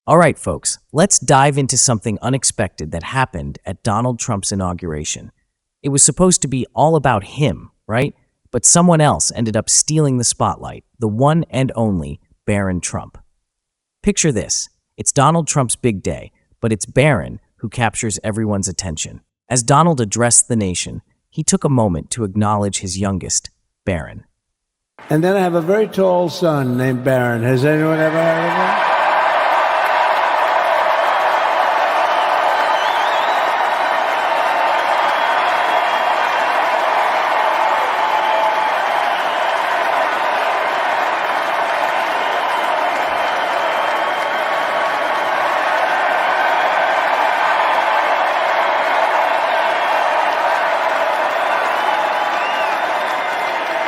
All right, folks, let's dive into something unexpected that happened at Donald Trump's inauguration. It was supposed to be all about him, right? But someone else ended up stealing the spotlight, the one and only Barron Trump. Picture this. It's Donald Trump's big day, but it's Barron who captures everyone's attention. As Donald addressed the nation, he took a moment to acknowledge his youngest, Barron. And then I have a very tall son named Barron. Has anyone ever heard of him?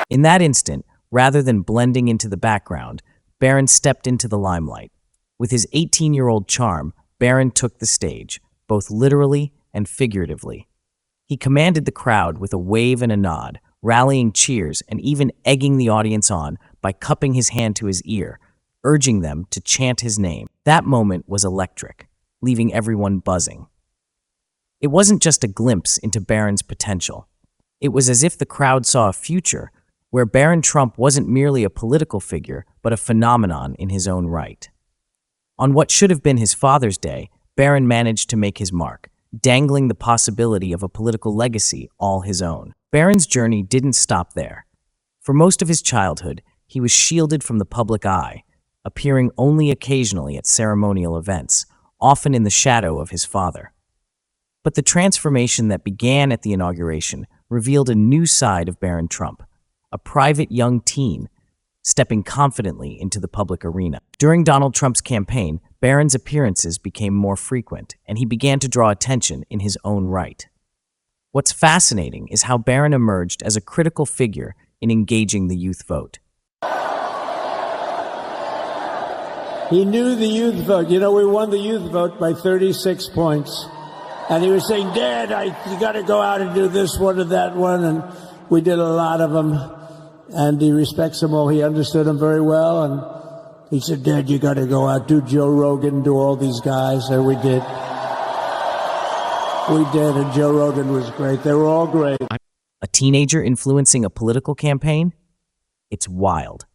In that instant, rather than blending into the background, Barron stepped into the limelight. With his 18-year-old charm, Barron took the stage, both literally and figuratively. He commanded the crowd with a wave and a nod, rallying cheers and even egging the audience on by cupping his hand to his ear, urging them to chant his name. That moment was electric, leaving everyone buzzing. It wasn't just a glimpse into Barron's potential. It was as if the crowd saw a future where Barron Trump wasn't merely a political figure, but a phenomenon in his own right. On what should have been his Father's Day, Barron managed to make his mark, dangling the possibility of a political legacy all his own. Barron's journey didn't stop there. For most of his childhood, he was shielded from the public eye, appearing only occasionally at ceremonial events, often in the shadow of his father. But the transformation that began at the inauguration revealed a new side of Barron Trump, a private young teen stepping confidently into the public arena. During Donald Trump's campaign, Barron's appearances became more frequent, and he began to draw attention in his own right. What's fascinating is how Barron emerged as a critical figure in engaging the youth vote. He knew the youth vote. You know, we won the youth vote by 36 points. And he was saying, Dad, you got to go out and do this one and that one. And we did a lot of them. And he respects them all. He understood them very well. And he said, Dad, you got to go out, do Joe Rogan, do all these guys. And we did. We did. And Joe Rogan was great. They were all great. A teenager influencing a political campaign? It's wild.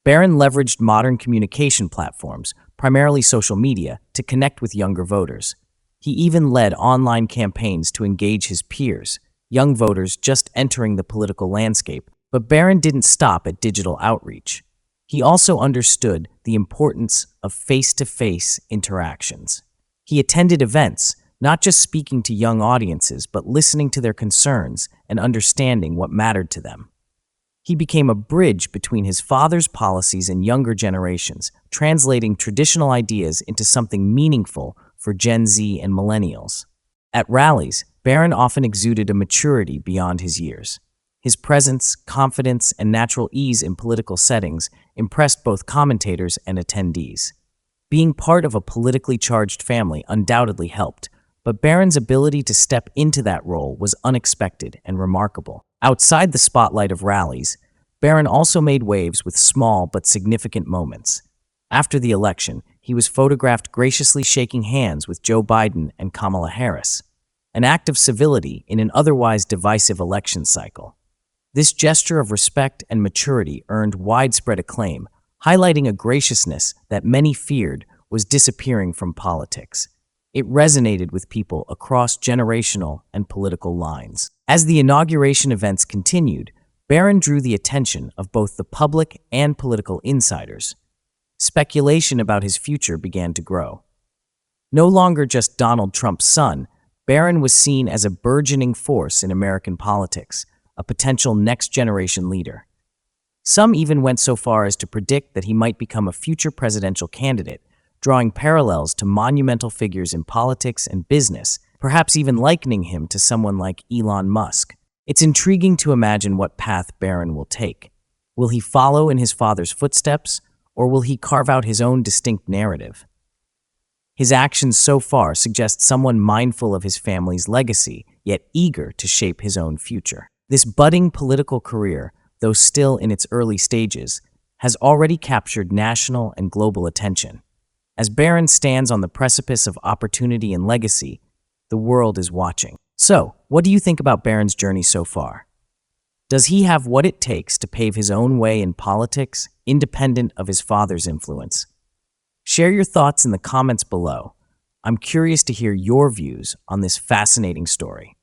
Barron leveraged modern communication platforms, primarily social media, to connect with younger voters. He even led online campaigns to engage his peers, young voters just entering the political landscape. But Barron didn't stop at digital outreach. He also understood the importance of face-to-face interactions. He attended events, not just speaking to young audiences, but listening to their concerns and understanding what mattered to them. He became a bridge between his father's policies and younger generations, translating traditional ideas into something meaningful for Gen Z and millennials. At rallies, Barron often exuded a maturity beyond his years. His presence, confidence, and natural ease in political settings impressed both commentators and attendees. Being part of a politically charged family undoubtedly helped, but Barron's ability to step into that role was unexpected and remarkable. Outside the spotlight of rallies, Barron also made waves with small but significant moments. After the election, he was photographed graciously shaking hands with Joe Biden and Kamala Harris, an act of civility in an otherwise divisive election cycle. This gesture of respect and maturity earned widespread acclaim, highlighting a graciousness that many feared was disappearing from politics. It resonated with people across generational and political lines. As the inauguration events continued, Barron drew the attention of both the public and political insiders. Speculation about his future began to grow. No longer just Donald Trump's son, Barron was seen as a burgeoning force in American politics, a potential next-generation leader. Some even went so far as to predict that he might become a future presidential candidate, drawing parallels to monumental figures in politics and business, perhaps even likening him to someone like Elon Musk. It's intriguing to imagine what path Barron will take. Will he follow in his father's footsteps, or will he carve out his own distinct narrative? His actions so far suggest someone mindful of his family's legacy, yet eager to shape his own future. This budding political career, though still in its early stages, has already captured national and global attention. As Barron stands on the precipice of opportunity and legacy, the world is watching. So, what do you think about Barron's journey so far? Does he have what it takes to pave his own way in politics, independent of his father's influence? Share your thoughts in the comments below. I'm curious to hear your views on this fascinating story.